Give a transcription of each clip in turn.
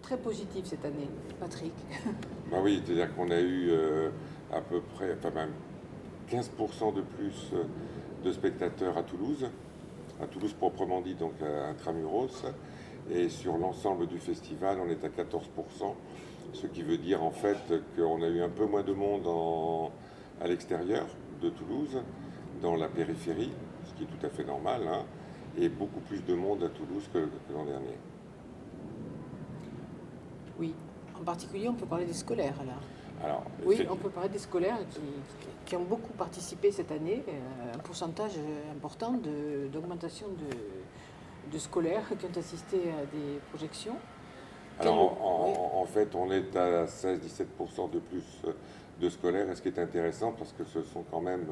très positive cette année, Patrick. Bah oui, c'est-à-dire qu'on a eu à peu près, enfin même 15% de plus de spectateurs à Toulouse proprement dit, donc à Intramuros, et sur l'ensemble du festival, on est à 14%, ce qui veut dire en fait qu'on a eu un peu moins de monde à l'extérieur de Toulouse, dans la périphérie, ce qui est tout à fait normal, hein, et beaucoup plus de monde à Toulouse que l'an dernier. Oui, en particulier, on peut parler des scolaires alors. Alors, Oui, on peut parler des scolaires qui ont beaucoup participé cette année, un pourcentage important d'augmentation de scolaires qui ont assisté à des projections. Alors, Oui. en fait, on est à 16-17% de plus de scolaires, et ce qui est intéressant, parce que ce sont quand même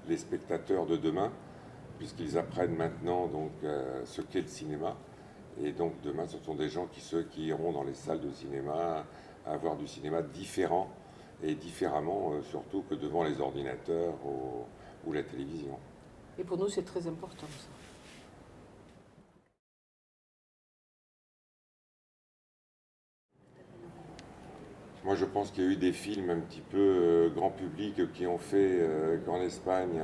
les spectateurs de demain, puisqu'ils apprennent maintenant donc, ce qu'est le cinéma. Et donc demain, ce sont des gens ceux qui iront dans les salles de cinéma, à voir du cinéma différent, et différemment surtout que devant les ordinateurs ou la télévision. Et pour nous, c'est très important ça. Moi, je pense qu'il y a eu des films un petit peu grand public qui ont fait qu'en Espagne,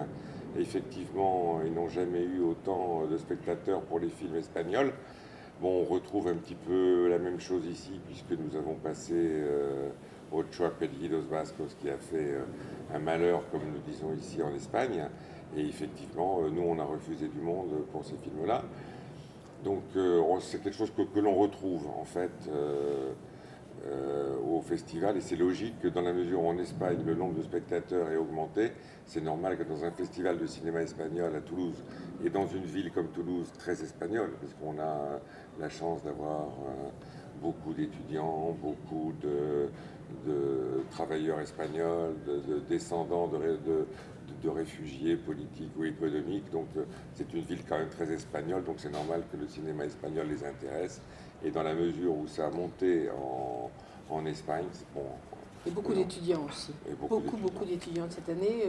effectivement, ils n'ont jamais eu autant de spectateurs pour les films espagnols. Bon, on retrouve un petit peu la même chose ici, puisque nous avons passé Ocho Apellidos Vascos, qui a fait un malheur, comme nous disons ici en Espagne. Et effectivement, nous, on a refusé du monde pour ces films-là. Donc, c'est quelque chose que l'on retrouve, en fait. Au festival, et c'est logique que dans la mesure où en Espagne le nombre de spectateurs est augmenté, c'est normal que dans un festival de cinéma espagnol à Toulouse, et dans une ville comme Toulouse très espagnole, parce qu'on a la chance d'avoir beaucoup d'étudiants, beaucoup de travailleurs espagnols, de descendants de réfugiés politiques ou économiques, donc c'est une ville quand même très espagnole, donc c'est normal que le cinéma espagnol les intéresse. Et dans la mesure où ça a monté en Espagne, bon. Et beaucoup d'étudiants aussi. Et Beaucoup d'étudiants cette année.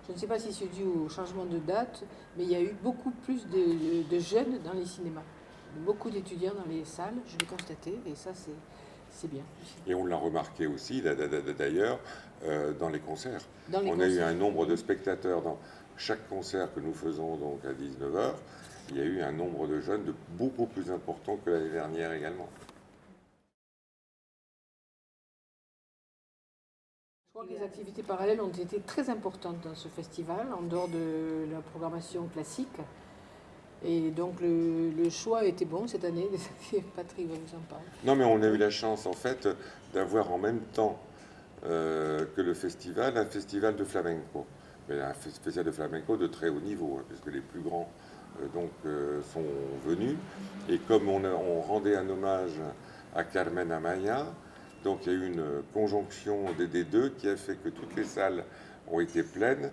Je ne sais pas si c'est dû au changement de date, mais il y a eu beaucoup plus de jeunes dans les cinémas. Beaucoup d'étudiants dans les salles, je l'ai constaté, et ça c'est bien. Et on l'a remarqué aussi d'ailleurs dans les concerts. On a eu un nombre de spectateurs dans chaque concert que nous faisons donc à 19h. Il y a eu un nombre de jeunes beaucoup plus important que l'année dernière également. Je crois que les activités parallèles ont été très importantes dans ce festival, en dehors de la programmation classique. Et donc le choix était bon cette année. Patrick va vous en parler. Non, mais on a eu la chance en fait d'avoir en même temps que le festival, un festival de flamenco. Mais un festival de flamenco de très haut niveau, hein, puisque les plus grands sont venus. Et comme on rendait un hommage à Carmen Amaya, donc il y a eu une conjonction des deux qui a fait que toutes les salles ont été pleines,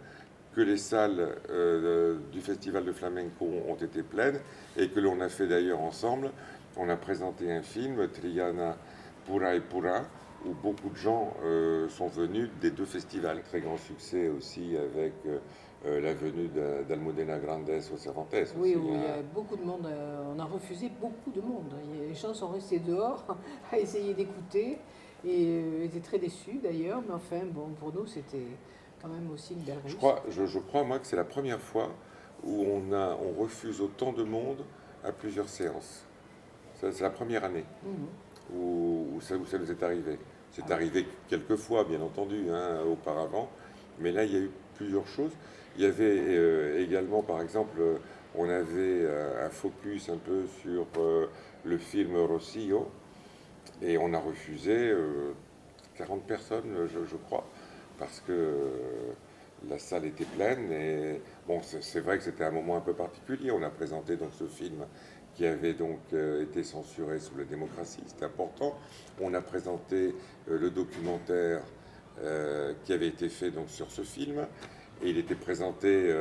que les salles du festival de flamenco ont été pleines, et que l'on a fait d'ailleurs ensemble. On a présenté un film, Triana Pura et Pura, où beaucoup de gens sont venus des deux festivals. Très grand succès aussi avec la venue d'Almudena Grandes au Cervantes. Oui, aussi, où il y hein. a beaucoup de monde. On a refusé beaucoup de monde. Les gens sont restés dehors à essayer d'écouter et étaient très déçus d'ailleurs. Mais enfin, bon, pour nous, c'était quand même aussi une belle réussite. Je crois, moi, que c'est la première fois où on refuse autant de monde à plusieurs séances. C'est la première année où ça nous est arrivé. C'est arrivé quelques fois, bien entendu, hein, auparavant, mais là, il y a eu plusieurs choses. Il y avait également, par exemple, on avait un focus un peu sur le film Rossio, et on a refusé 40 personnes, je crois, parce que la salle était pleine. Et bon, c'est vrai que c'était un moment un peu particulier. On a présenté donc ce film qui avait donc été censuré sous la démocratie, c'est important. On a présenté le documentaire qui avait été fait donc sur ce film, et il était présenté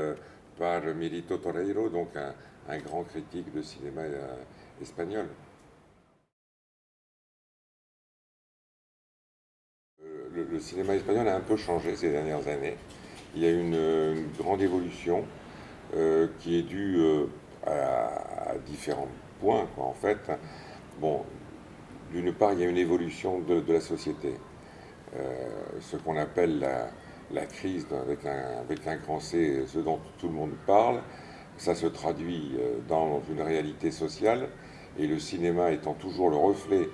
par Milito Torreiro, donc un grand critique de cinéma espagnol. Le cinéma espagnol a un peu changé ces dernières années. Il y a une grande évolution qui est due à différents points, quoi, en fait. Bon, d'une part, il y a une évolution de la société. Ce qu'on appelle la crise avec un grand C, ce dont tout le monde parle, ça se traduit dans une réalité sociale, et le cinéma étant toujours le reflet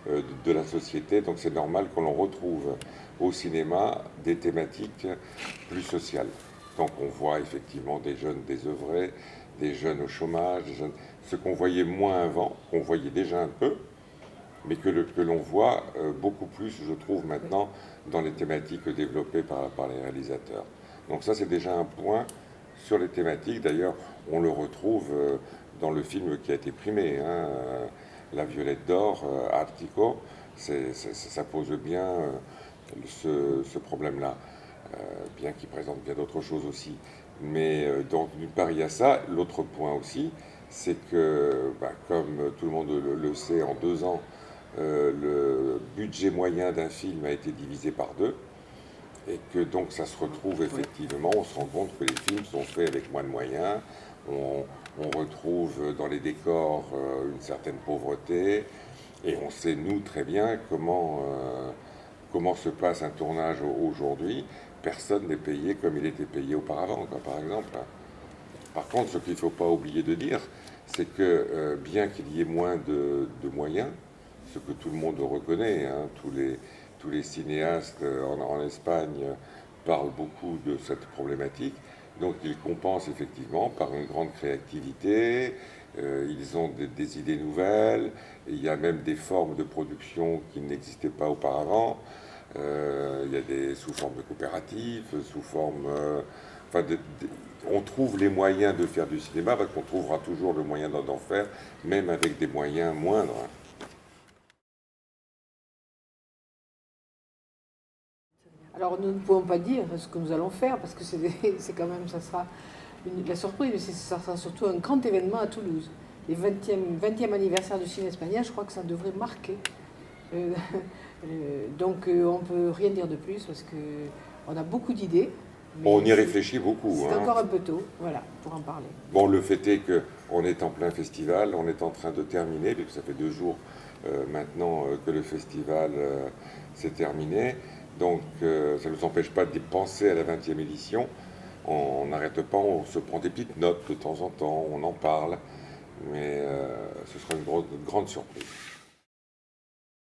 de la société, donc c'est normal qu'on retrouve au cinéma des thématiques plus sociales. Donc on voit effectivement des jeunes désœuvrés, des jeunes au chômage, ce qu'on voyait moins avant, qu'on voyait déjà un peu, mais que l'on voit beaucoup plus, je trouve, maintenant dans les thématiques développées par les réalisateurs. Donc ça, c'est déjà un point sur les thématiques. D'ailleurs, on le retrouve dans le film qui a été primé, hein, La Violette d'Or, Artico. Ça pose bien ce problème-là, bien qu'il présente bien d'autres choses aussi. Mais donc, d'une part, il y a ça. L'autre point aussi, c'est que, comme tout le monde le sait, en 2 ans, le budget moyen d'un film a été divisé par 2, et que donc ça se retrouve effectivement, on se rend compte que les films sont faits avec moins de moyens, on retrouve dans les décors une certaine pauvreté, et on sait, nous, très bien comment se passe un tournage aujourd'hui. Personne n'est payé comme il était payé auparavant, quoi, par exemple. Par contre, ce qu'il ne faut pas oublier de dire, c'est que bien qu'il y ait moins de moyens, ce que tout le monde reconnaît, hein, tous les cinéastes en Espagne parlent beaucoup de cette problématique, donc ils compensent effectivement par une grande créativité, ils ont des idées nouvelles, et il y a même des formes de production qui n'existaient pas auparavant. Il y a sous forme de coopératives, sous forme... on trouve les moyens de faire du cinéma, parce qu'on trouvera toujours le moyen d'en faire, même avec des moyens moindres. Alors nous ne pouvons pas dire ce que nous allons faire parce que c'est quand même, ça sera la surprise, mais ça sera surtout un grand événement à Toulouse. Les 20e anniversaire du cinéma espagnol, je crois que ça devrait marquer. Donc on ne peut rien dire de plus parce qu'on a beaucoup d'idées. On y réfléchit beaucoup. C'est encore un peu tôt, voilà, pour en parler. Bon, le fait est qu'on est en plein festival, on est en train de terminer, puisque ça fait 2 jours maintenant que le festival s'est terminé. Donc ça ne nous empêche pas d'y penser à la 20e édition. On n'arrête pas, on se prend des petites notes de temps en temps, on en parle, mais ce sera une grande surprise.